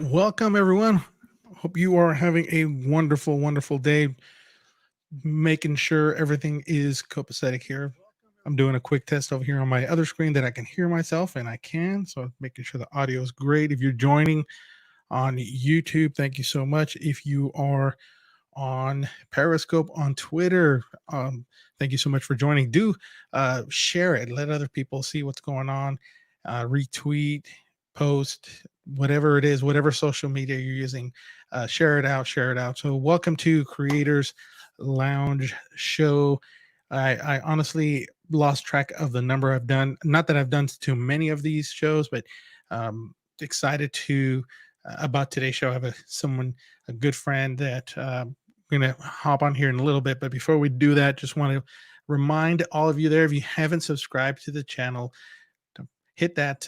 Welcome, everyone. Hope you are having a wonderful, wonderful day. Making sure everything is copacetic here. I'm doing a quick test over here on my other screen that I can hear myself, and I can. So, making sure the audio is great. If you're joining on YouTube, thank you so much. If you are on Periscope, on Twitter, thank you so much for joining. Do share it, let other people see what's going on, retweet, post, whatever it is, whatever social media you're using, share it out, share it out. So, welcome to Creators Lounge Show. I honestly lost track of the number I've done. Not that I've done too many of these shows, but excited to about today's show. I have a good friend that we're going to hop on here in a little bit. But before we do that, just want to remind all of you there, if you haven't subscribed to the channel, to hit that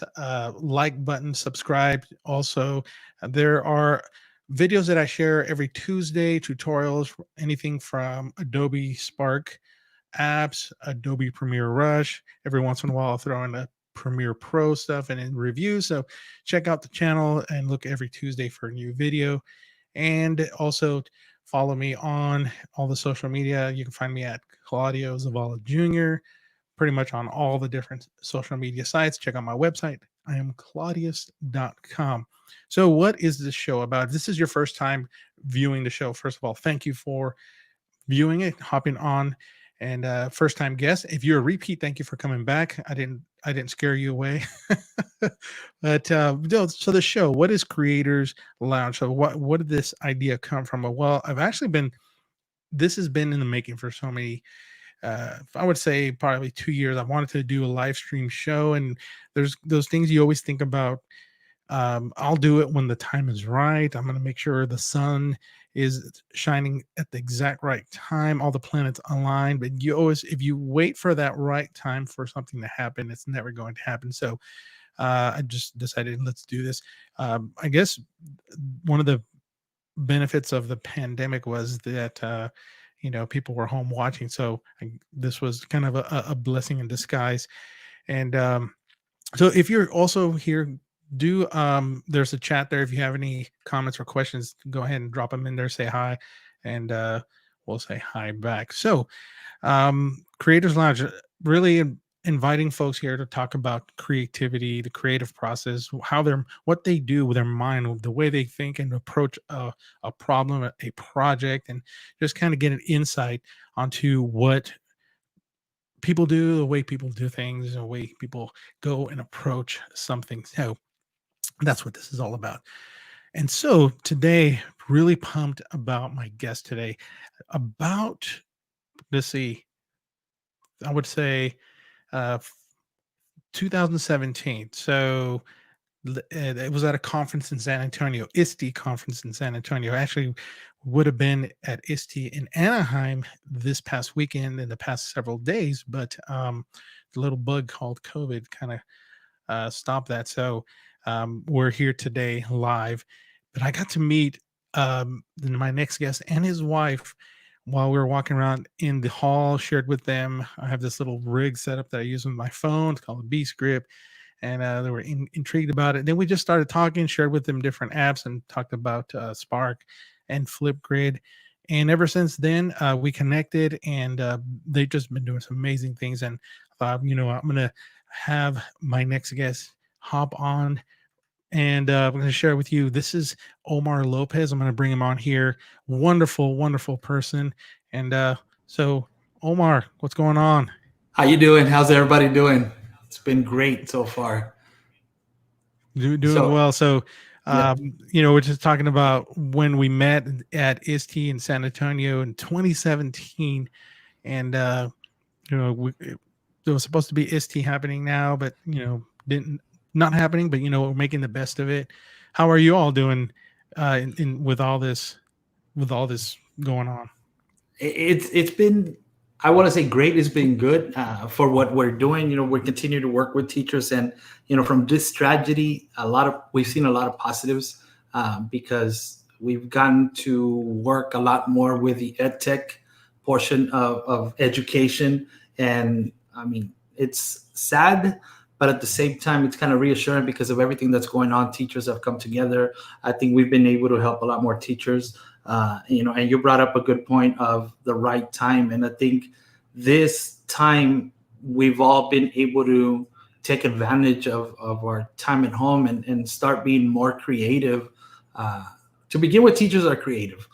like button, subscribe. Also, there are videos that I share every Tuesday, tutorials, anything from Adobe Spark apps, Adobe Premiere Rush. Every once in a while, I'll throw in a Premiere Pro stuff and in reviews. So check out the channel and look every Tuesday for a new video. And also follow me on all the social media. You can find me at Claudio Zavala Jr., pretty much on all the different social media sites. Check out my website. I am claudius.com. So, what is this show about? If this is your first time viewing the show, first of all, thank you for viewing it, hopping on, and first time guest. If you're a repeat, thank you for coming back. I didn't scare you away. But so the show, what is Creators Lounge? So what did this idea come from? Well, this has been in the making for so many, I would say probably 2 years. I wanted to do a live stream show, and there's those things you always think about. I'll do it when the time is right. I'm going to make sure the sun is shining at the exact right time, all the planets align. But if you wait for that right time for something to happen, it's never going to happen. So I just decided, let's do this. I guess one of the benefits of the pandemic was that people were home watching, so this was kind of a blessing in disguise. And so if you're also here, do there's a chat there. If you have any comments or questions, go ahead and drop them in there, say hi, and we'll say hi back. So Creators Lounge, really inviting folks here to talk about creativity, the creative process, what they do with their mind, the way they think and approach a problem, a project, and just kind of get an insight onto what people do, the way people do things, the way people go and approach something. So that's what this is all about. And so today, really pumped about my guest today. About, let's see, I would say 2017. So it was at a conference in San Antonio, ISTE conference in San Antonio. Actually, would have been at ISTE in Anaheim this past weekend, in the past several days, but the little bug called COVID kind of stop that. So we're here today live, but I got to meet my next guest and his wife while we were walking around in the hall. Shared with them, I have this little rig set up that I use with my phone. It's called a B script, and they were intrigued about it. Then we just started talking, shared with them different apps, and talked about Spark and Flipgrid. And ever since then, we connected, and they've just been doing some amazing things. And I thought, I'm going to have my next guest hop on, and I'm going to share with you. This is Omar López. I'm going to bring him on here. Wonderful, wonderful person. And so, Omar, what's going on? How you doing? How's everybody doing? It's been great so far. Doing So, well. So, yeah, we're just talking about when we met at ISTE in San Antonio in 2017, and it was supposed to be ISTE happening now, but didn't not happening. But we're making the best of it. How are you all doing with all this going on? it's been, I want to say great. It's been good for what we're doing. We continue to work with teachers, and from this tragedy, we've seen a lot of positives because we've gotten to work a lot more with the ed tech portion of education. And I mean, it's sad but at the same time, it's kind of reassuring because of everything that's going on. Teachers have come together. I think we've been able to help a lot more teachers. And you brought up a good point of the right time. And I think this time we've all been able to take advantage of our time at home and start being more creative. To begin with, teachers are creative.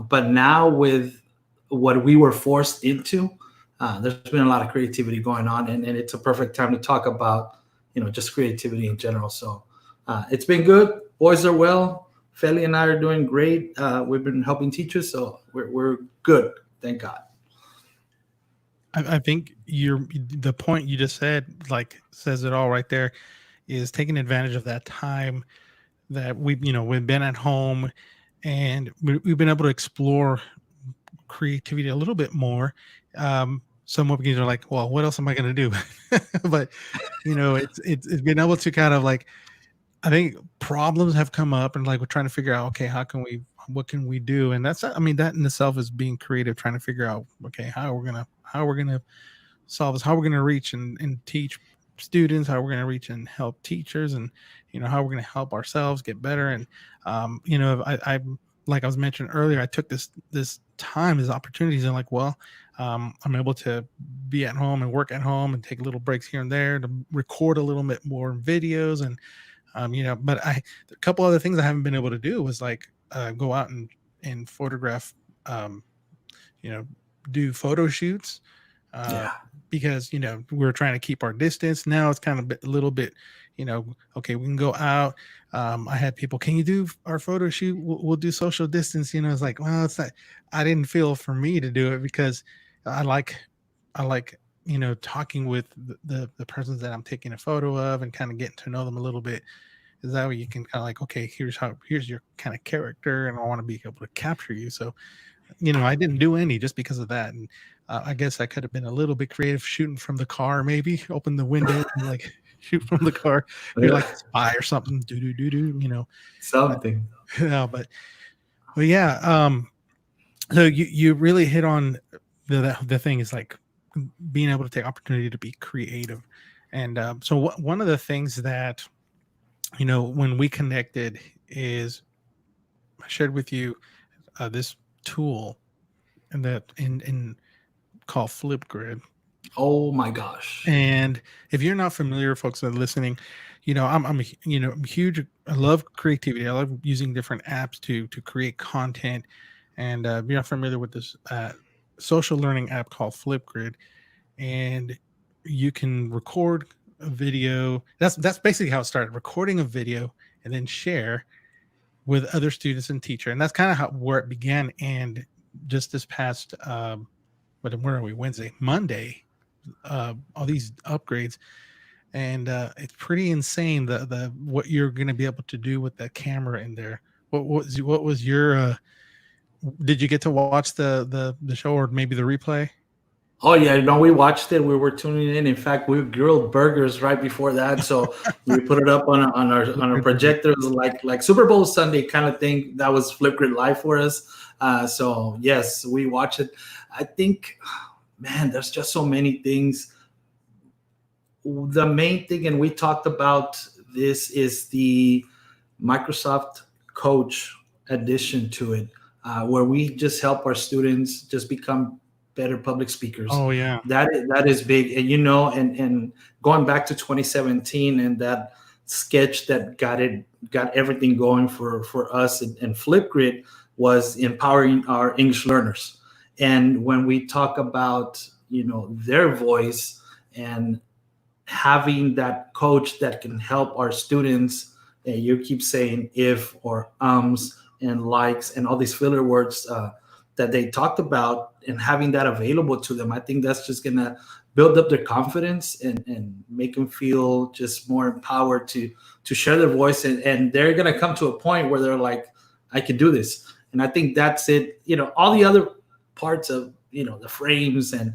But now with what we were forced into, there's been a lot of creativity going on, and it's a perfect time to talk about, just creativity in general. So it's been good. Boys are well. Feli and I are doing great. We've been helping teachers, so we're good. Thank God. I think the point you just said, like, says it all right there, is taking advantage of that time that we've been at home, and we've been able to explore creativity a little bit more. Some of you are like, well, what else am I going to do? But it's been able to kind of like, I think problems have come up, and like we're trying to figure out, okay, what can we do? And that in itself is being creative, trying to figure out, okay, how we're gonna solve this, how we're gonna reach and teach students, how we're gonna reach and help teachers, and how we're gonna help ourselves get better. And I like I was mentioning earlier, I took this time as opportunities, and like, well, I'm able to be at home and work at home and take little breaks here and there to record a little bit more videos. And but a couple other things I haven't been able to do was like go out and photograph, do photo shoots, because we're trying to keep our distance. Now it's kind of a little bit, okay, we can go out. I had people, can you do our photo shoot? We'll do social distance. It's like, well, it's not. I didn't feel for me to do it because I like talking with the persons that I'm taking a photo of and kind of getting to know them a little bit. Is that way you can kind of like, okay, here's your kind of character, and I want to be able to capture you. So, I didn't do any just because of that. And I guess I could have been a little bit creative, shooting from the car, maybe open the window and like shoot from the car. You're like a spy or something. Something. Yeah, but yeah. So you really hit on the thing is like being able to take opportunity to be creative. And so one of the things that when we connected is I shared with you this tool and that in called Flipgrid. Oh my gosh. And if you're not familiar, folks that are listening, I'm huge. I love creativity. I love using different apps to create content. And if you're not familiar with this social learning app called Flipgrid, and you can record a video. That's basically how it started, recording a video and then share with other students and teacher. And that's kind of where it began. And just this past where are we, Monday, all these upgrades, and it's pretty insane the what you're going to be able to do with the camera in there. What was your did you get to watch the show or maybe the replay? Oh yeah, we watched it. We were tuning in. In fact, we grilled burgers right before that, so we put it up on our projector. It was like Super Bowl Sunday kind of thing. That was Flipgrid Live for us. So yes, we watched it. I think, man, there's just so many things. The main thing, and we talked about this, is the Microsoft Coach addition to it, where we just help our students just become better public speakers. Oh yeah, that is big. And and going back to 2017 and that sketch that got everything going for us and Flipgrid was empowering our English learners. And when we talk about their voice and having that coach that can help our students, and you keep saying if or and likes and all these filler words that they talked about, and having that available to them, I think that's just gonna build up their confidence and make them feel just more empowered to share their voice, and they're gonna come to a point where they're like, I can do this. And I think that's it. All the other parts of the frames and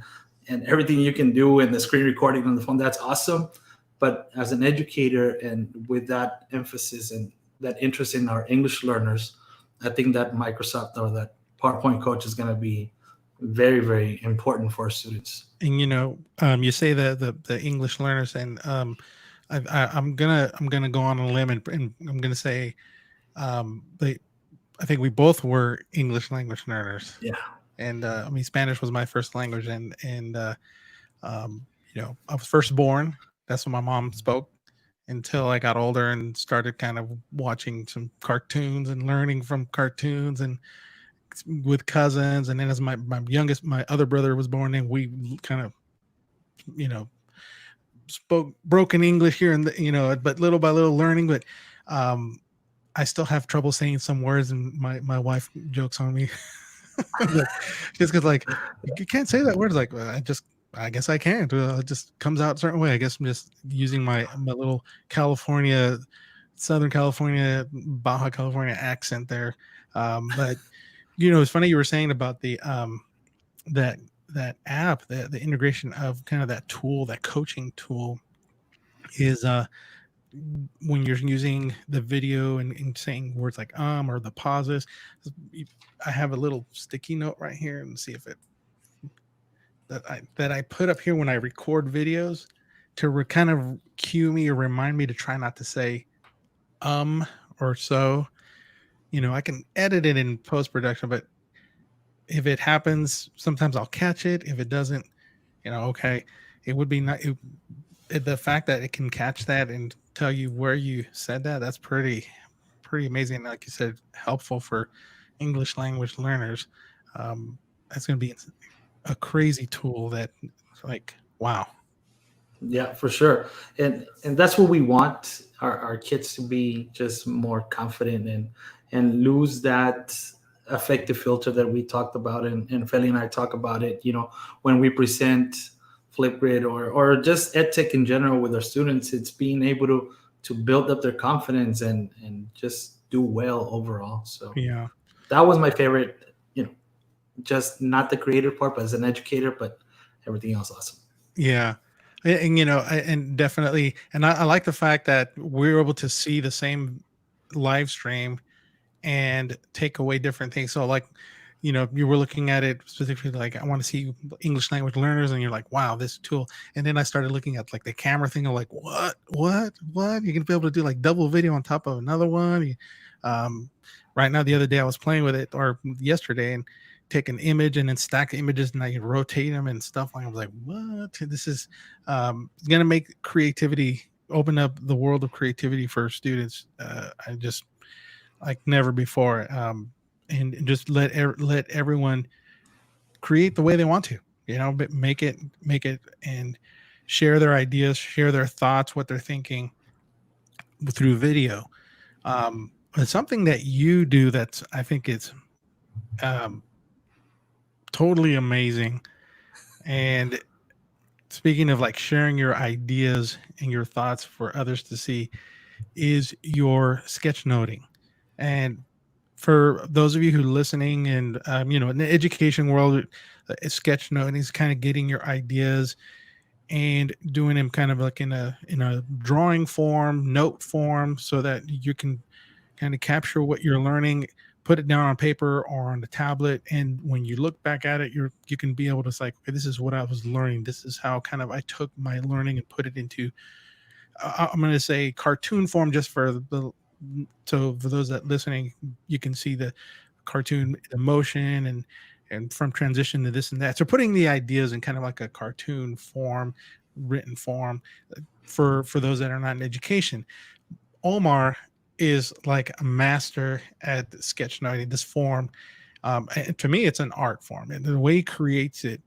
everything you can do and the screen recording on the phone, that's awesome. But as an educator and with that emphasis and that interest in our English learners, I think that Microsoft or that PowerPoint Coach is going to be very, very important for our students. And you say the English learners, and I'm gonna go on a limb and I'm gonna say they I think we both were English language learners, Yeah. and I mean Spanish was my first language, and I was first born. That's what my mom spoke until I got older and started kind of watching some cartoons and learning from cartoons and with cousins. And then as my other brother was born, and we kind of you know spoke broken English here and but little by little learning. But um, I still have trouble saying some words, and my wife jokes on me. Like, just because like you can't say that word. It's like well, I guess I can't. It just comes out a certain way. I guess I'm just using my little California, Southern California, Baja California accent there. But it's funny you were saying about the that that app, the integration of kind of that tool, that coaching tool is when you're using the video and saying words like or the pauses. I have a little sticky note right here and see if it that I put up here when I record videos to kind of cue me or remind me to try not to say or so. I can edit it in post production, but if it happens, sometimes I'll catch it. If it doesn't, okay, it would be not the fact that it can catch that and tell you where you said that. That's pretty amazing. Like you said, helpful for English language learners. That's going to be a crazy tool that like wow. Yeah, for sure. And that's what we want our kids to be, just more confident and lose that affective filter that we talked about, and Feli and I talk about it, when we present Flipgrid or just EdTech in general with our students. It's being able to build up their confidence and just do well overall. So Yeah. that was my favorite, just not the creative part, but as an educator, but everything else awesome. Yeah. And definitely, and I like the fact that we're able to see the same live stream and take away different things. So like, you were looking at it specifically like I want to see English language learners, and you're like, wow, this tool. And then I started looking at like the camera thing. I'm like, what? You're gonna be able to do like double video on top of another one. Um, right now, the other day I was playing with it, or yesterday, and take an image and then stack images, and I can rotate them and stuff. Like I was like, what? This is gonna make creativity, open up the world of creativity for students. I just like never before, and just let everyone create the way they want to, but make it and share their ideas, share their thoughts, what they're thinking through video. It's something that you do that's I think it's um, totally amazing. And speaking of like sharing your ideas and your thoughts for others to see, is your sketchnoting. And for those of you who are listening and in the education world, sketchnoting is kind of getting your ideas and doing them kind of like in a drawing form, note form, so that you can kind of capture what you're learning, put it down on paper or on the tablet, and when you look back at it, you can be able to say, okay, this is what I was learning. This is how kind of I took my learning and put it into I'm going to say cartoon form, just for so for those that listening, you can see the cartoon, the motion, and from transition to this and that. So putting the ideas in kind of like a cartoon form, written form, for those that are not in education. Omar is like a master at sketchnoting, this form. And to me, it's an art form, and the way he creates it,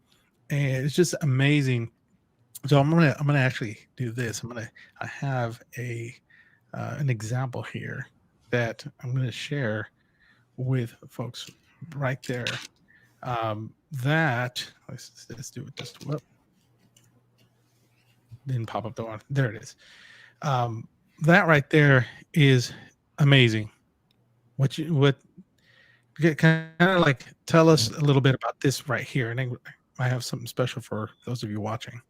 and it's just amazing. So I'm gonna actually do this. I have an example here that I'm gonna share with folks right there. That let's do it. Just whoop, didn't pop up the one. There it is. That right there is amazing. What kind of like tell us a little bit about this right here, and then I have something special for those of you watching.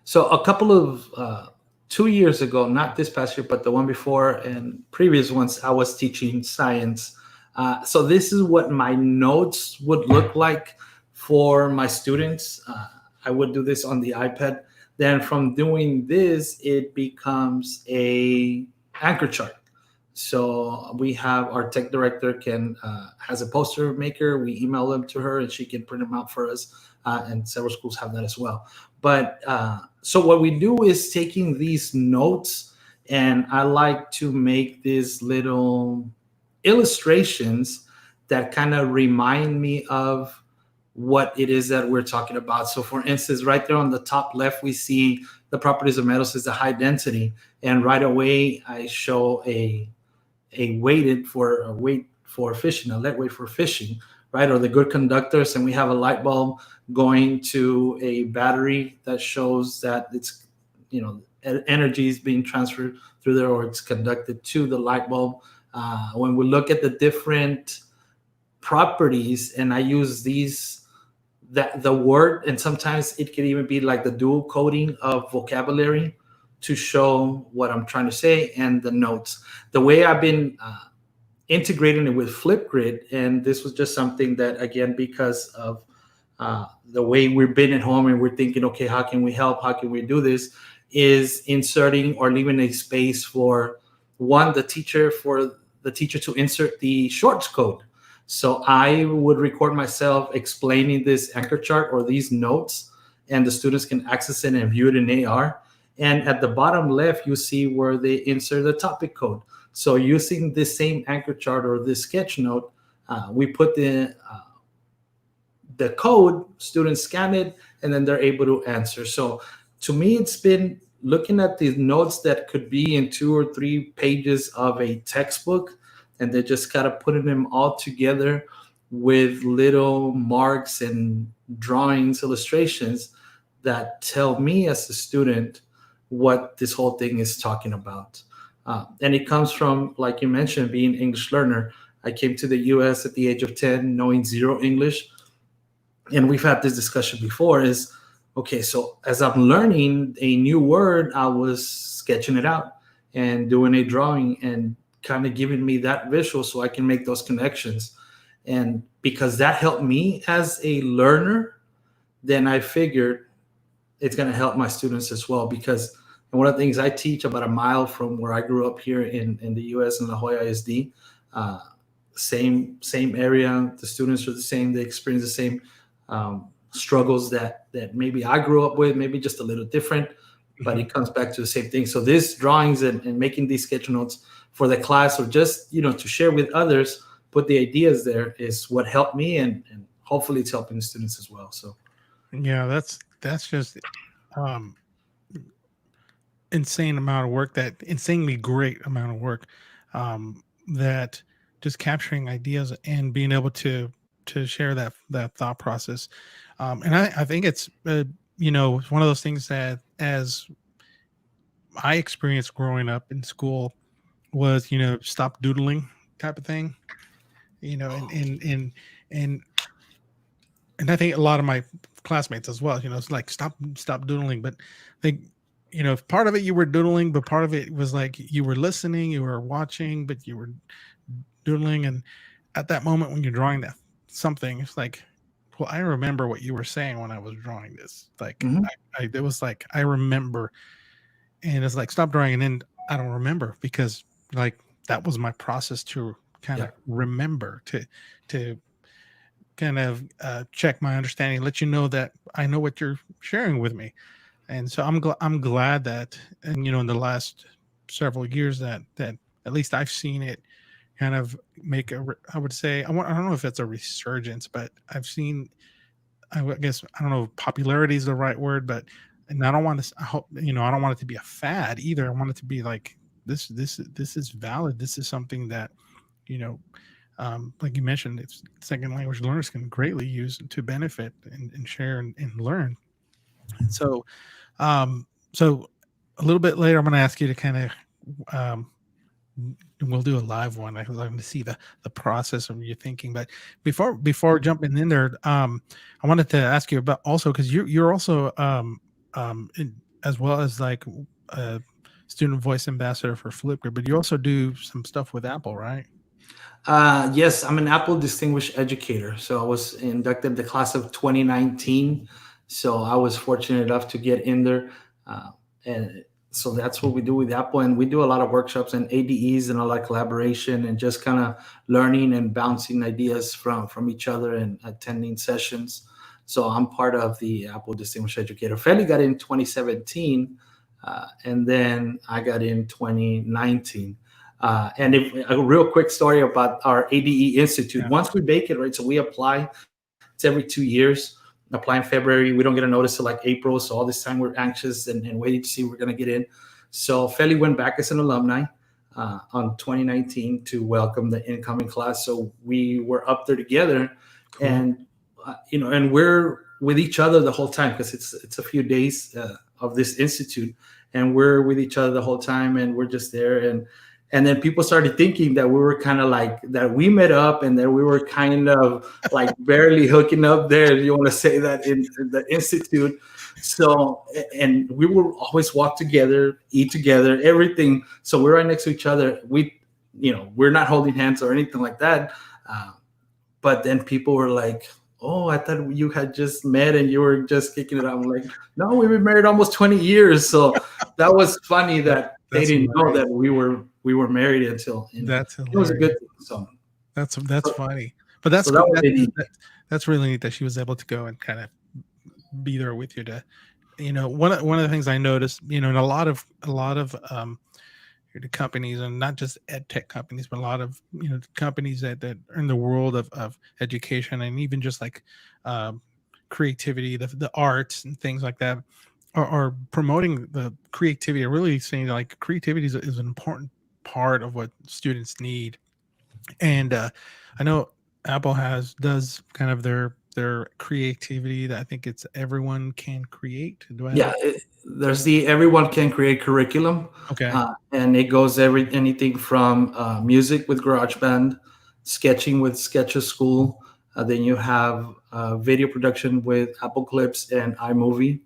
So a couple of 2 years ago, not this past year, but the one before and previous ones, I was teaching science. So this is what my notes would look like for my students. I would do this on the iPad. Then from doing this, it becomes a anchor chart. So we have our tech director has a poster maker. We email them to her, and she can print them out for us. And several schools have that as well. But so what we do is taking these notes, and I like to make these little illustrations that kind of remind me of what it is that we're talking about. So for instance, right there on the top left, we see the properties of metals is the high density. And right away, I show a weight for fishing, a lead weight for fishing, right? Or the good conductors. And we have a light bulb going to a battery that shows that it's, energy is being transferred through there, or it's conducted to the light bulb. When we look at the different properties, and I use the word, and sometimes it can even be like the dual coding of vocabulary to show what I'm trying to say, and the notes. The way I've been integrating it with Flipgrid, and this was just something that, again, because of the way we've been at home and we're thinking, okay, how can we help? How can we do this? Is inserting or leaving a space for the teacher to insert the shorts code. So I would record myself explaining this anchor chart or these notes, and the students can access it and view it in AR. And at the bottom left, you see where they insert the topic code. So using the same anchor chart or this sketch note, we put the code, students scan it, and then they're able to answer. So to me, it's been looking at these notes that could be in 2 or 3 pages of a textbook, and they're just kind of putting them all together with little marks and drawings, illustrations that tell me as a student what this whole thing is talking about. And it comes from, like you mentioned, being an English learner. I came to the US at the age of 10, knowing zero English. And we've had this discussion before is, okay, so as I'm learning a new word, I was sketching it out and doing a drawing and kind of giving me that visual so I can make those connections. And because that helped me as a learner, then I figured it's going to help my students as well. Because one of the things, I teach about a mile from where I grew up here in the US in La Jolla ISD, same area. The students are the same. They experience the same struggles that maybe I grew up with, maybe just a little different, but it comes back to the same thing. So these drawings and making these sketch notes for the class, or just, to share with others, put the ideas there, is what helped me, and hopefully it's helping the students as well. So yeah, that's just insane amount of work, that insanely great amount of work, that just capturing ideas and being able to share that thought process. And I think it's it's one of those things that, as I experienced growing up in school, was stop doodling type of thing, and I think a lot of my classmates as well, it's like stop doodling. But I think part of it you were doodling, but part of it was like you were listening, you were watching, but you were doodling. And at that moment when you're drawing that something, it's like, well, I remember what you were saying when I was drawing this. Like it was like, I remember. And it's like, stop drawing, and then I don't remember, because like that was my process to kind of remember, to kind of check my understanding, let you know that I know what you're sharing with me. And so I'm glad that, and in the last several years, that at least I've seen it kind of make I would say, I don't know if it's a resurgence, but I've seen, I guess, I don't know if popularity is the right word, but, and I don't want to, I hope, I don't want it to be a fad either. I want it to be like, this is valid. This is something that, like you mentioned, it's second language learners can greatly use to benefit and share and learn. And so, so a little bit later, I'm going to ask you to kind of, we'll do a live one. I'm going to see the process of your thinking. But before jumping in there, I wanted to ask you about also, because you're also as well as like a student voice ambassador for Flipgrid, but you also do some stuff with Apple, right? Yes, I'm an Apple Distinguished Educator. So I was inducted in the class of 2019. So I was fortunate enough to get in there. And so that's what we do with Apple. And we do a lot of workshops and ADEs and a lot of collaboration and just kind of learning and bouncing ideas from each other and attending sessions. So I'm part of the Apple Distinguished Educator. Feli got in 2017, and then I got in 2019. And a real quick story about our ADE Institute. Once we make it, right, so we apply. It's every 2 years. Apply in February. We don't get a notice till like April. So all this time we're anxious and waiting to see if we're going to get in. So Feli went back as an alumni on 2019 to welcome the incoming class. So we were up there together. Cool. And and we're with each other the whole time because it's a few days of this institute, and we're with each other the whole time, and we're just there. And then people started thinking that we were kind of like that we met up and that we were kind of like barely hooking up there. You want to say that in the institute. So, and we will always walk together, eat together, everything. So we're right next to each other. We're not holding hands or anything like that. But then people were like, oh, I thought you had just met and you were just kicking it out. I'm like, no, we've been married almost 20 years. So that was funny that they didn't know that we were married until that's it was a good thing. So that's funny. But that's cool. That's really neat that she was able to go and kind of be there with you to, one of the things I noticed, in a lot of the companies, and not just ed tech companies, but a lot of companies that are in the world of education, and even just like creativity, the arts and things like that, are promoting the creativity. Are really saying like creativity is an important part of what students need. And I know Apple does kind of their creativity that I think it's everyone can create. There's the everyone can create curriculum. Okay. And it goes anything from music with GarageBand, sketching with Sketches School. Then you have video production with Apple Clips and iMovie.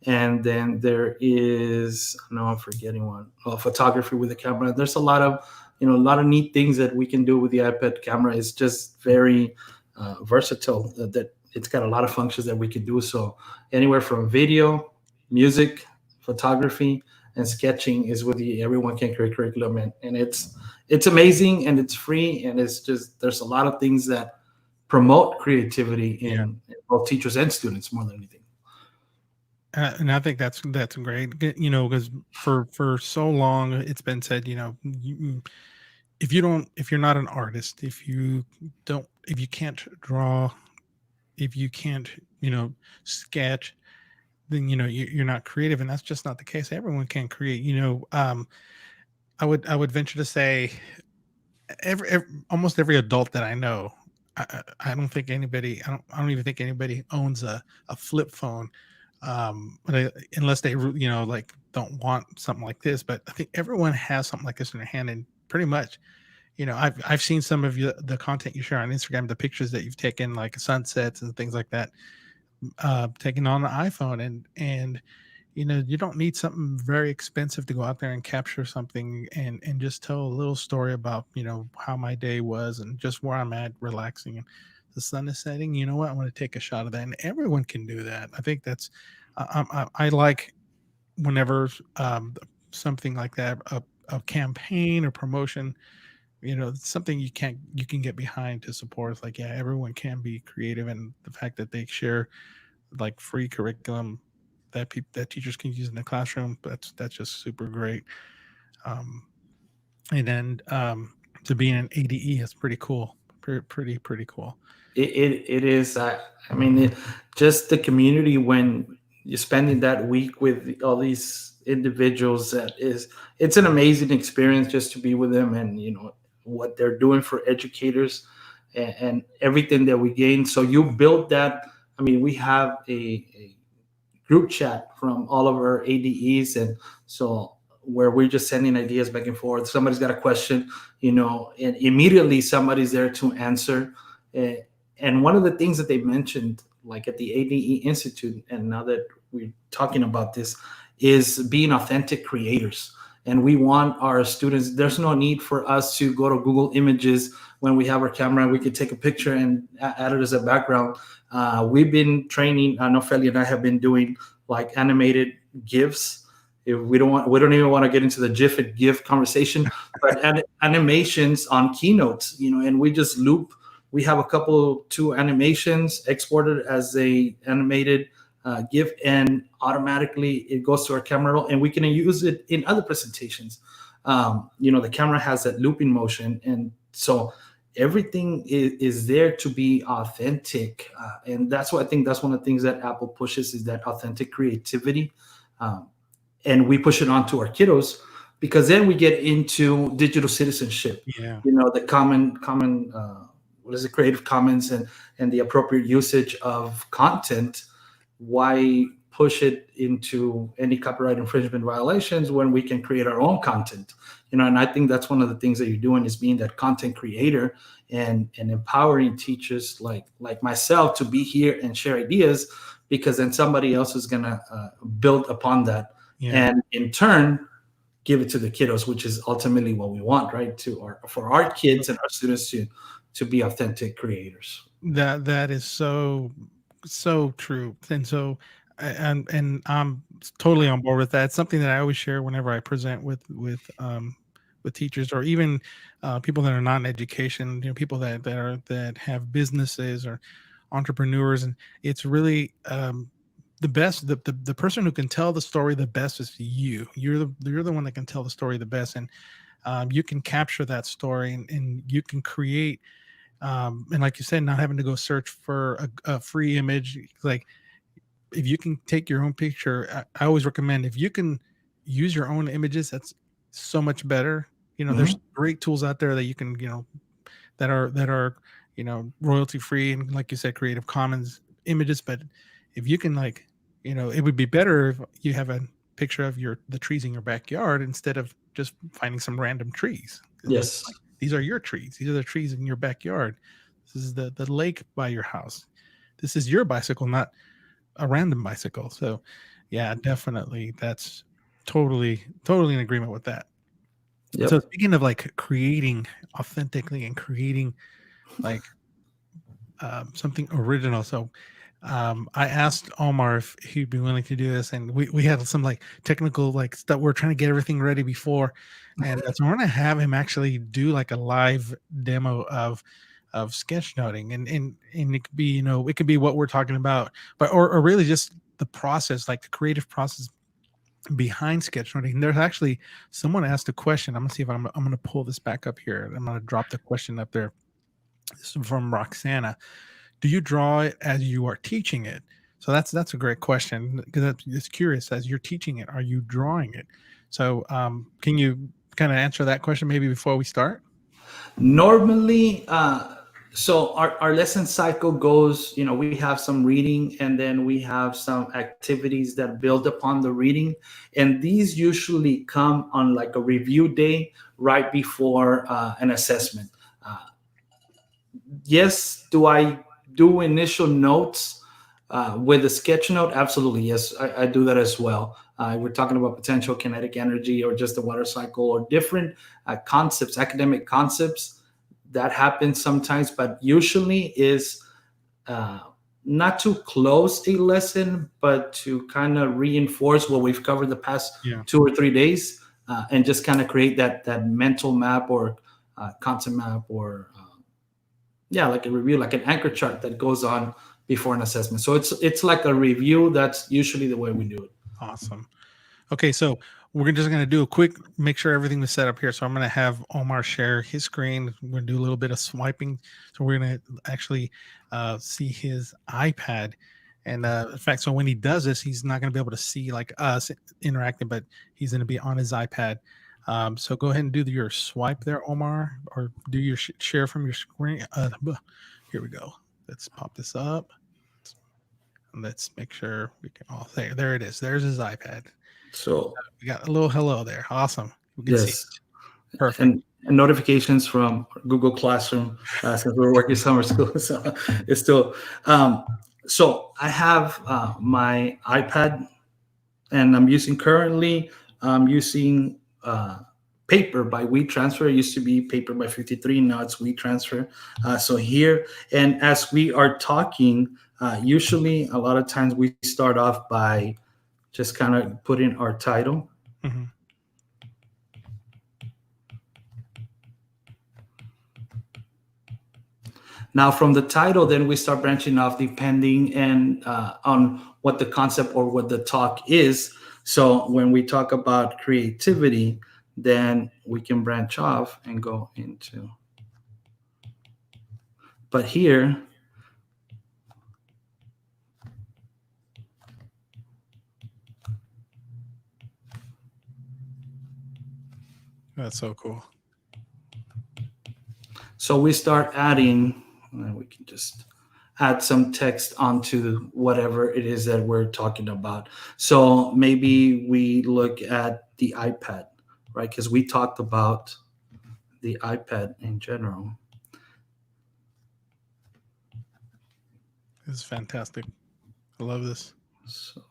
And then there is, I'm forgetting one, photography with the camera. There's a lot of neat things that we can do with the iPad camera. It's just very versatile, that it's got a lot of functions that we can do. So anywhere from video, music, photography, and sketching is with the everyone can create curriculum. And it's amazing, and it's free, and it's just, there's a lot of things that promote creativity in both teachers and students more than anything. And I think that's great, because for so long it's been said, if you're not an artist, if you can't draw, if you can't, sketch, then, you're not creative. And that's just not the case. Everyone can create, I would venture to say almost every adult that I know, I don't think anybody, I don't even think anybody owns a flip phone. But unless they like don't want something like this, but I think everyone has something like this in their hand. And pretty much, I've seen some of the content you share on Instagram, the pictures that you've taken, like sunsets and things like that, taken on the iPhone, and you don't need something very expensive to go out there and capture something and just tell a little story about how my day was and just where I'm at, relaxing, and the sun is setting. You know what? I want to take a shot of that, and everyone can do that. I think that's I like whenever something like that, a campaign or promotion, something you can get behind to support. It's like, yeah, everyone can be creative, and the fact that they share like free curriculum that teachers can use in the classroom, that's just super great. And then to be in an ADE is pretty cool. Pretty cool. It is. I mean, just the community when you're spending that week with all these individuals, it's an amazing experience just to be with them, and what they're doing for educators, and everything that we gain. So you build that. I mean, we have a group chat from all of our ADEs, and so where we're just sending ideas back and forth. Somebody's got a question, and immediately somebody's there to answer. And one of the things that they mentioned, like at the ADE Institute, and now that we're talking about this, is being authentic creators. And we want our students, there's no need for us to go to Google Images when we have our camera. We could take a picture and add it as a background. We've been training, I know Feli and I have been doing like animated GIFs if we don't even want to get into the GIF and GIF conversation, but animations on keynotes, and we just loop. We have two animations exported as a animated GIF, and automatically it goes to our camera roll, and we can use it in other presentations. The camera has that looping motion, and so everything is there to be authentic, and that's what I think. That's one of the things that Apple pushes, is that authentic creativity, and we push it onto our kiddos, because then we get into digital citizenship. Yeah. The common what is it, Creative Commons, and the appropriate usage of content. Why push it into any copyright infringement violations when we can create our own content? And I think that's one of the things that you're doing, is being that content creator and empowering teachers like myself to be here and share ideas, because then somebody else is going to build upon that, and in turn give it to the kiddos, which is ultimately what we want, right? For our kids and our students to be authentic creators. That is so true. And so and I'm totally on board with that. It's something that I always share whenever I present with teachers, or even people that are not in education, people that have businesses or entrepreneurs. And it's really the best, the person who can tell the story the best is you. You're the one that can tell the story the best, and you can capture that story, and you can create, and like you said, not having to go search for a free image. Like, if you can take your own picture, I always recommend, if you can use your own images, that's so much better. There's great tools out there that you can, that are royalty free, and like you said, Creative Commons images. But if you can, it would be better if you have a picture of the trees in your backyard, instead of just finding some random trees. Yes. These are your trees. These are the trees in your backyard. This is the lake by your house. This is your bicycle, not a random bicycle. So yeah, definitely. That's totally in agreement with that. Yep. So speaking of creating authentically and creating something original. So I asked Omar if he'd be willing to do this, and we had some technical stuff. We're trying to get everything ready before, and so we're gonna have him actually do a live demo of sketchnoting, and it could be it could be what we're talking about, but or really just the process, the creative process behind sketchnoting. There's actually someone asked a question. I'm gonna see if I'm gonna pull this back up here. I'm gonna drop the question up there. This is from Roxana. Do you draw it as you are teaching it? So that's a great question, because it's curious. As you're teaching it, are you drawing it? So can you kind of answer that question maybe before we start? Normally, so our lesson cycle goes, we have some reading, and then we have some activities that build upon the reading. And these usually come on a review day right before an assessment. Yes, do I do initial notes with a sketch note? Absolutely, yes, I do that as well. We're talking about potential kinetic energy, or just the water cycle, or different concepts, academic concepts. That happens sometimes, but usually is not to close a lesson, but to kind of reinforce what we've covered the past 2 or 3 days, and just kind of create that mental map, or concept map, or like a review, like an anchor chart that goes on before an assessment. So it's like a review. That's usually the way we do it. Awesome. Okay, so we're just going to do a quick, make sure everything is set up here. So I'm going to have Omar share his screen. We're going to do a little bit of swiping. So we're going to actually see his iPad. And in fact, so when he does this, he's not going to be able to see us interacting, but he's going to be on his iPad. So go ahead and do your swipe there, Omar, or do your share from your screen. Here we go. Let's pop this up. And let's make sure we can all say, there it is. There's his iPad. So we got a little hello there. Awesome. We can see it. Perfect. And notifications from Google Classroom, since we're working summer school. So it's still, so I have my iPad, and I'm using paper by WeTransfer. It used to be paper by 53. Now it's WeTransfer. So here, and as we are talking, usually a lot of times we start off by just kind of putting our title, Mm-hmm. Now, from the title, then we start branching off depending and on what the concept or what the talk is. So when we talk about creativity, then we can branch off and go into. But here, That's so cool. so we start adding, and we can just add some text onto whatever it is that we're talking about. So maybe we look at the iPad, right? Because we talked about the iPad in general. This is fantastic. I love this. So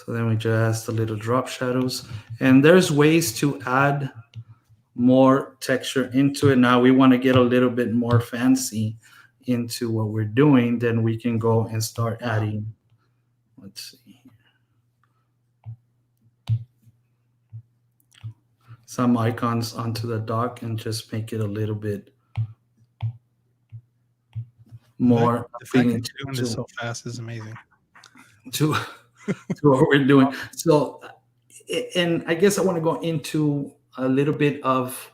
then we just the little drop shadows, and there's ways to add more texture into it. Now we want to get a little bit more fancy into what we're doing, then we can go and start adding, let's see, some icons onto the dock and just make it a little bit more The fact that appealing you're doing this so fast is amazing. to what we're doing. So, and I guess I want to go into a little bit of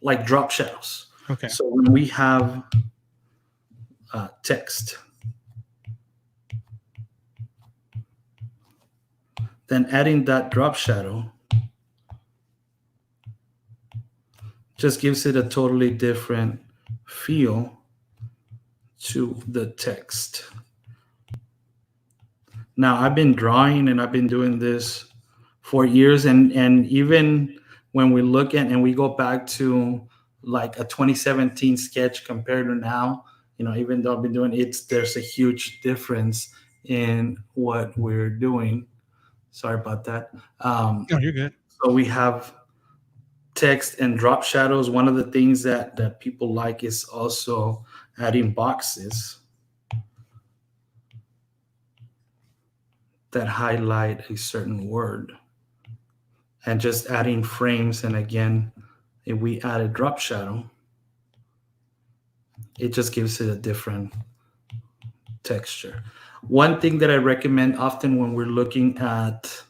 like drop shadows. Okay. So when we have text, then adding that drop shadow just gives it a totally different feel to the text. Now, I've been drawing and I've been doing this for years, and even when we look at and we go back to like a 2017 sketch compared to now, even though I've been doing it, there's a huge difference in what we're doing. Sorry about that. No, you're good. So we have text and drop shadows. One of the things that people like is also adding boxes that highlight a certain word, and just adding frames. And again, if we add a drop shadow, it just gives it a different texture. One thing that I recommend often when we're looking at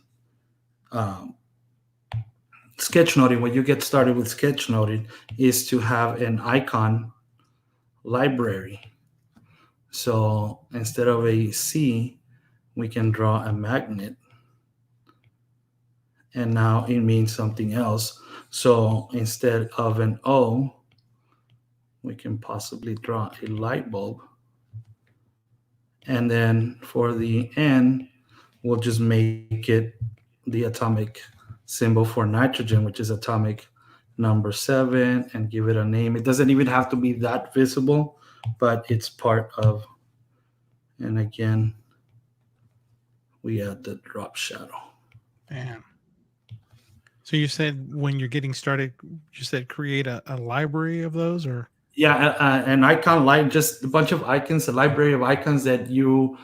sketchnoting, when you get started with sketchnoting, is to have an icon library. So instead of a C, we can draw a magnet, and now it means something else. So instead of an O, we can possibly draw a light bulb. And then for the N, we'll just make it the atomic symbol for nitrogen, which is atomic number 7, and give it a name. It doesn't even have to be that visible, but it's part of. And again, we add the drop shadow. Man. So you said when you're getting started, you said create a library of those, or? Yeah, an icon like just a bunch of icons, a library of icons that you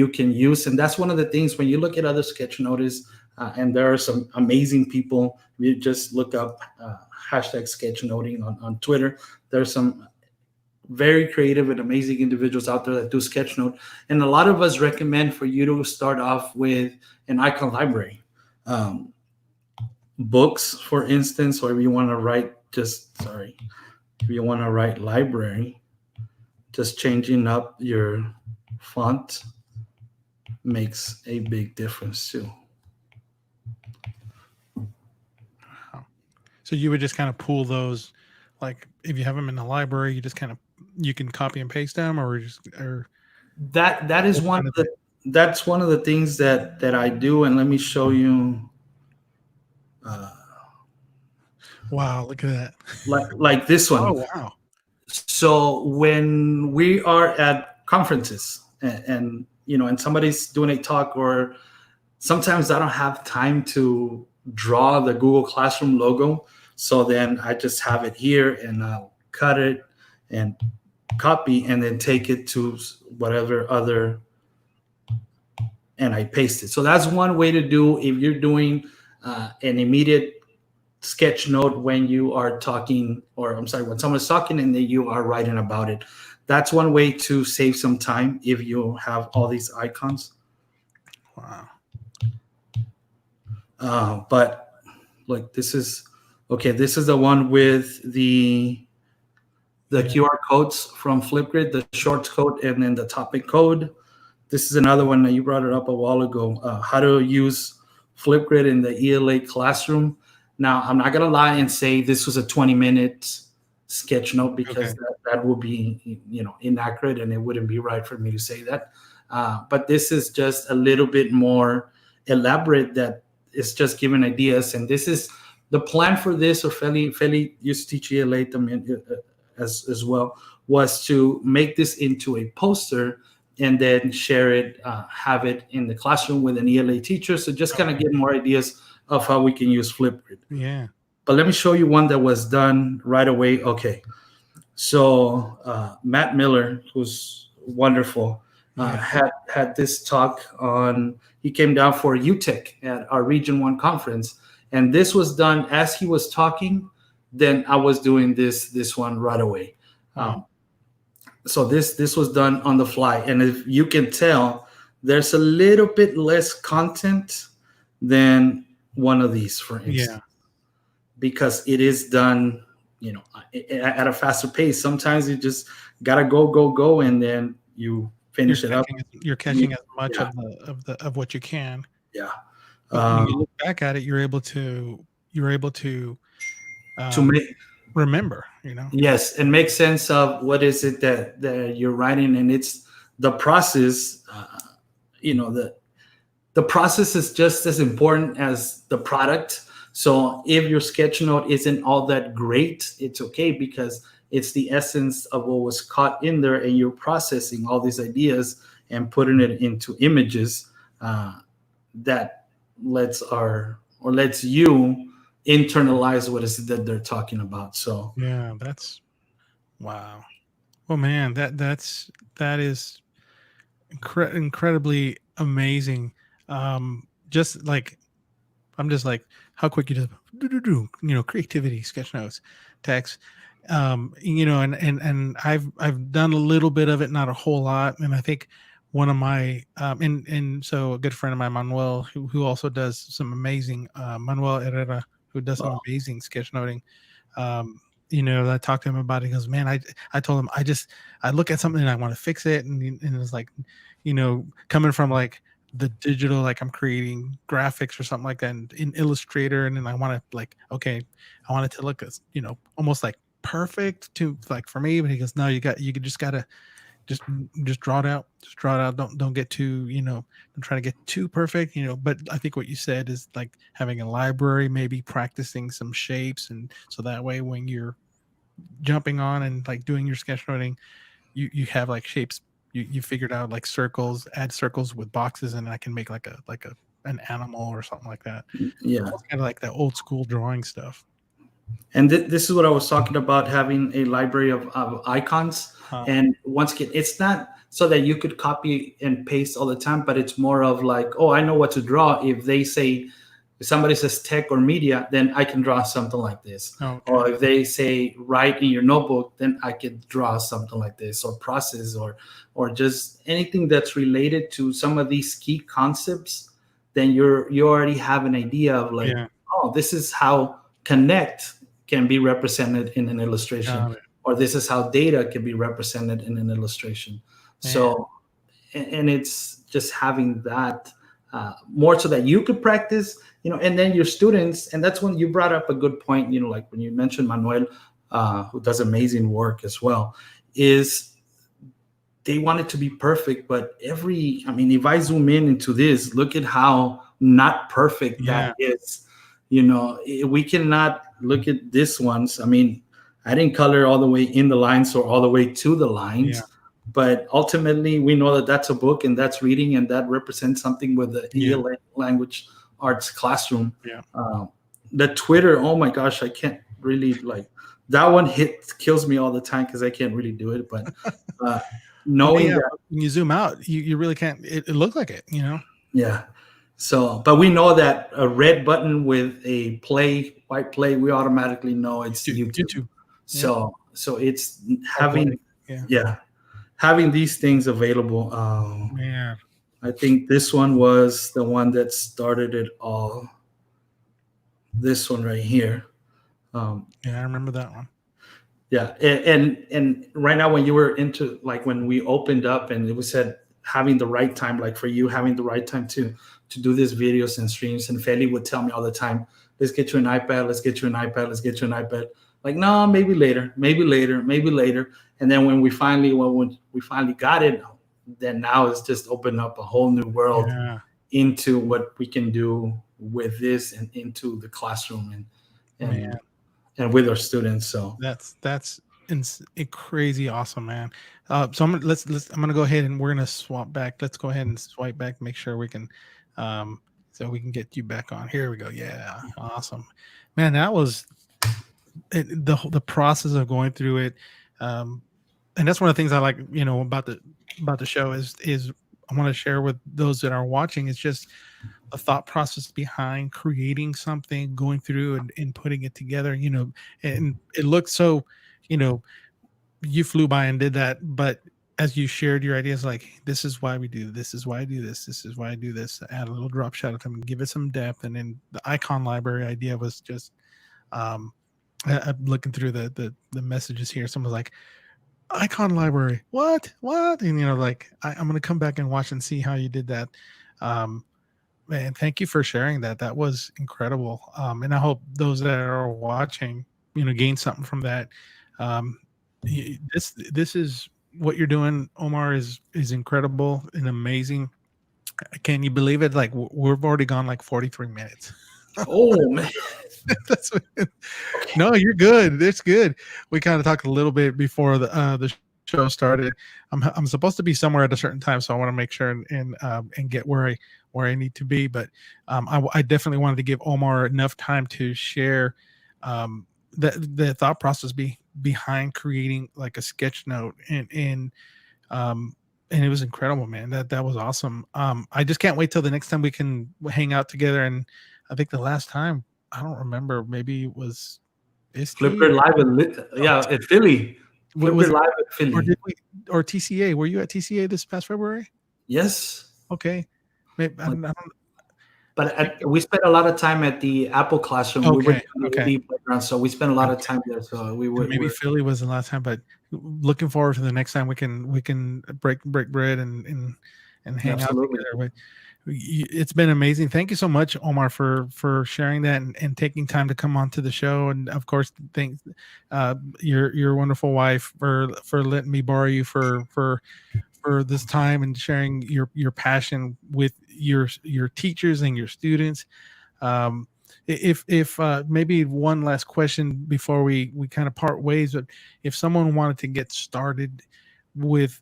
can use. And that's one of the things when you look at other sketchnotes, and there are some amazing people. You just look up hashtag sketchnoting on Twitter. There's some very creative and amazing individuals out there that do sketchnote. And a lot of us recommend for you to start off with an icon library. Books, for instance, or if you want to write if you want to write library, just changing up your font makes a big difference too. So you would just kind of pull those, like if you have them in the library, you can copy and paste them, or that is that's one of the things that I do. And let me show you. Wow, look at that. Like this one. Oh, wow. So when we are at conferences and somebody's doing a talk, or sometimes I don't have time to draw the Google Classroom logo. So then I just have it here and I'll cut it and copy and then take it to whatever other and I paste it. So that's one way to do if you're doing an immediate sketch note when you are talking, or I'm sorry, when someone's talking and then you are writing about it. That's one way to save some time if you have all these icons. Wow. But look, this is the one with the QR codes from Flipgrid, the shorts code, and then the topic code. This is another one that you brought it up a while ago. How to use Flipgrid in the ELA classroom. Now, I'm not gonna lie and say this was a 20-minute sketch note, because that would be inaccurate, and it wouldn't be right for me to say that. But this is just a little bit more elaborate. That is just giving ideas, and this is the plan for this. Or Feli used to teach ELA as well, was to make this into a poster and then share it, have it in the classroom with an ELA teacher. So just kind of get more ideas of how we can use Flipgrid. Yeah. But let me show you one that was done right away. Okay. So Matt Miller, who's wonderful, had this talk on, he came down for UTEC at our Region 1 conference. And this was done as he was talking. Then I was doing this one right away. So this was done on the fly. And if you can tell, there's a little bit less content than one of these, for instance, because it is done, at a faster pace. Sometimes you just gotta go, and then you finish it up. You're catching as much of what you can. Yeah. When you look back at it, you're able to remember, Yes, and make sense of what is it that you're writing, and it's the process. The process is just as important as the product. So if your sketch note isn't all that great, it's okay, because it's the essence of what was caught in there, and you're processing all these ideas and putting it into images that lets you internalize what is it that they're talking about. So yeah, that's wow. Well, man, that is incredibly amazing. Just like, I'm just like, how quick you just creativity, sketch notes, text, and I've done a little bit of it, not a whole lot. And I think one of my and so a good friend of mine, Manuel, who also does some amazing, Manuel Herrera, who does some amazing sketchnoting. I talked to him about it. He goes, man, I told him, I look at something and I want to fix it. And it's like, coming from like the digital, like I'm creating graphics or something like that in Illustrator. And then I want to like, okay, I want it to look as, almost like perfect to like for me. But he goes, no, you just gotta just draw it out. Just draw it out. Don't get too, don't try to get too perfect, but I think what you said is like having a library, maybe practicing some shapes. And so that way, when you're jumping on and like doing your sketchnoting, you have like shapes, you figured out like circles, add circles with boxes, and I can make like an animal or something like that. Yeah. So it's kind of like the old school drawing stuff. And this is what I was talking about, having a library of icons. And once again, it's not so that you could copy and paste all the time, but it's more of like, oh, I know what to draw. If somebody says tech or media, then I can draw something like this. Okay. Or if they say write in your notebook, then I could draw something like this, or process, or just anything that's related to some of these key concepts. Then you already have an idea of like, oh, this is how Connect can be represented in an illustration, or this is how data can be represented in an illustration. Yeah. So, and it's just having that more so that you could practice, and then your students, and that's when you brought up a good point, like when you mentioned Manuel, who does amazing work as well, is they want it to be perfect, but if I zoom into this, look at how not perfect that is. We cannot look at this ones. I didn't color all the way in the lines or all the way to the lines, but ultimately we know that that's a book and that's reading, and that represents something with the ELA language arts classroom. The Twitter, oh my gosh, I can't really that one kills me all the time because I can't really do it. But knowing that when you zoom out, you really can't. It looks like it, Yeah. So, but we know that a red button with a white play, we automatically know it's YouTube. YouTube. Yep. So it's Play. having, Yeah. yeah, having these things available. Man. I think this one was the one that started it all. This one right here. Yeah, I remember that one. Yeah, and right now when you were into like when we opened up and it was said having the right time, like for you having the right time to do these videos and streams, and Feli would tell me all the time, let's get you an iPad, let's get you an iPad, let's get you an iPad. Like, no, maybe later, maybe later, maybe later. And then when we finally got it, then now it's just opened up a whole new world Yeah. into what we can do with this and into the classroom Man. and with our students. So That's crazy awesome, man. So I'm gonna go ahead and we're gonna swap back. Let's go ahead and swipe back, make sure we can so we can get you back on. Here we go. Yeah, awesome. Man, that was the process of going through it. And that's one of the things I like, about the show is I want to share with those that are watching. It's just a thought process behind creating something, going through and putting it together, and it looked so, you flew by and did that. But as you shared your ideas, like, this is why we do this, is why I do this, this is why I do this, add a little drop shot of them, give it some depth. And then the icon library idea was just, I'm looking through the messages here. Someone's like, icon library, what? And, like, I'm going to come back and watch and see how you did that. Man, thank you for sharing that. That was incredible. And I hope those that are watching, gain something from that. This is what you're doing, Omar, is incredible and amazing. Can you believe it? Like, we've already gone like 43 minutes. Oh man. That's no, you're good. It's good. We kind of talked a little bit before the show started. I'm supposed to be somewhere at a certain time, so I want to make sure and get where I need to be. But I definitely wanted to give Omar enough time to share the thought process behind creating like a sketch note, and it was incredible, man. That was awesome. I just can't wait till the next time we can hang out together. And I think the last time, I don't remember, maybe it was Flipper Live at Philly. Flipper Live at Philly. Or TCA? Were you at TCA this past February? Yes. Okay. Maybe, I don't, but we spent a lot of time at the Apple Classroom. Okay. We were playground, so we spent a lot of time there. So maybe Philly was the last time, but looking forward to the next time we can break bread and hang out together. It's been amazing. Thank you so much, Omar, for sharing that and taking time to come onto the show. And of course, thanks your wonderful wife for letting me borrow you for this time and sharing your passion with your teachers and your students. If maybe one last question before we kind of part ways, but if someone wanted to get started with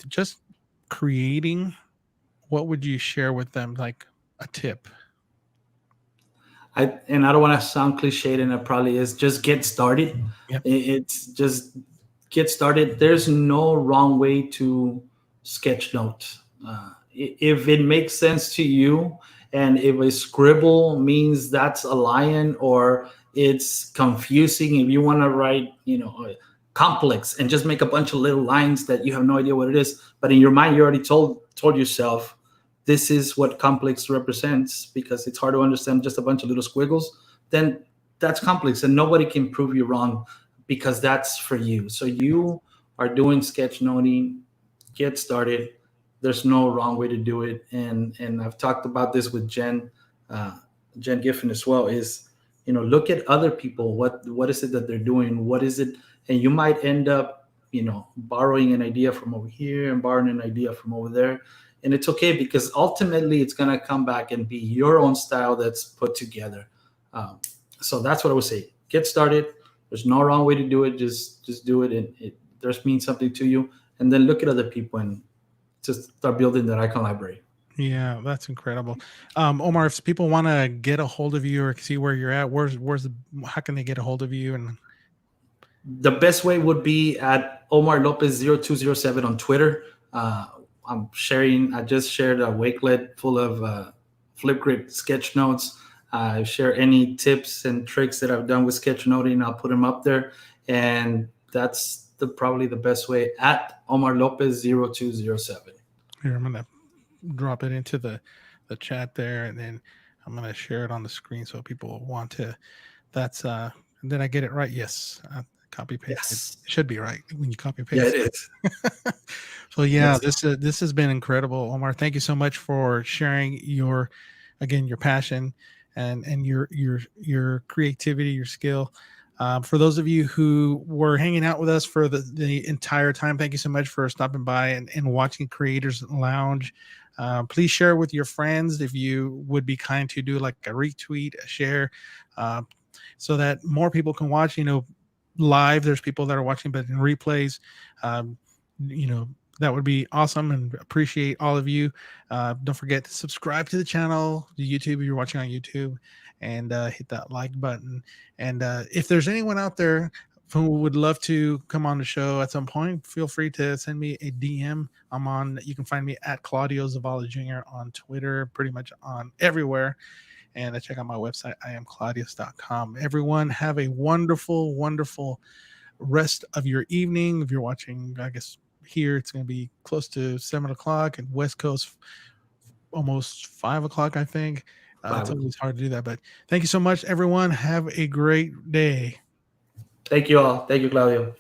just creating, what would you share with them, like a tip? I don't want to sound cliched, and it probably is, just get started. Yep. It's just get started. There's no wrong way to sketch note. If it makes sense to you, and if a scribble means that's a lion, or it's confusing, if you want to write, complex and just make a bunch of little lines that you have no idea what it is, but in your mind you already told yourself this is what complex represents, because it's hard to understand just a bunch of little squiggles, then that's complex, and nobody can prove you wrong, because that's for you. So you are doing sketchnoting, get started. There's no wrong way to do it. And I've talked about this with Jen Giffen as well, is, look at other people. What is it that they're doing? What is it? And you might end up, borrowing an idea from over here and borrowing an idea from over there. And it's okay, because ultimately it's going to come back and be your own style that's put together. So that's what I would say. Get started. There's no wrong way to do it. Just do it. And it does mean something to you. And then look at other people and just start building that icon library. Yeah, that's incredible. Omar, if people want to get a hold of you or see where you're at, how can they get a hold of you? And the best way would be at Omar López 0207 on Twitter. I'm sharing. I just shared a Wakelet full of Flipgrid sketch notes. I share any tips and tricks that I've done with sketchnoting. I'll put them up there, and that's probably the best way. At Omar López 0207. Here, I'm gonna drop it into the chat there, and then I'm gonna share it on the screen so people will want to. That's did I get it right? Yes. Copy paste. Yes. It should be right when you copy Yeah, paste. it is. So yeah, Yes. this has been incredible, Omar. Thank you so much for sharing your passion and your creativity, your skill. For those of you who were hanging out with us for the entire time, thank you so much for stopping by and watching Creators Lounge. Please share with your friends if you would be kind to do like a retweet, a share, so that more people can watch. Live. There's people that are watching, but in replays, um, that would be awesome, and appreciate all of you. Don't forget to subscribe to the channel, the YouTube, if you're watching on YouTube, and hit that like button. And if there's anyone out there who would love to come on the show at some point, feel free to send me a DM. You can find me at Claudio Zavala Jr. on Twitter, pretty much on everywhere. And check out my website, iamclaudius.com. Everyone have a wonderful, wonderful rest of your evening. If you're watching, I guess here it's going to be close to 7 o'clock, and West Coast almost 5 o'clock, I think. It's always hard to do that, but thank you so much, everyone. Have a great day. Thank you all. Thank you, Claudio.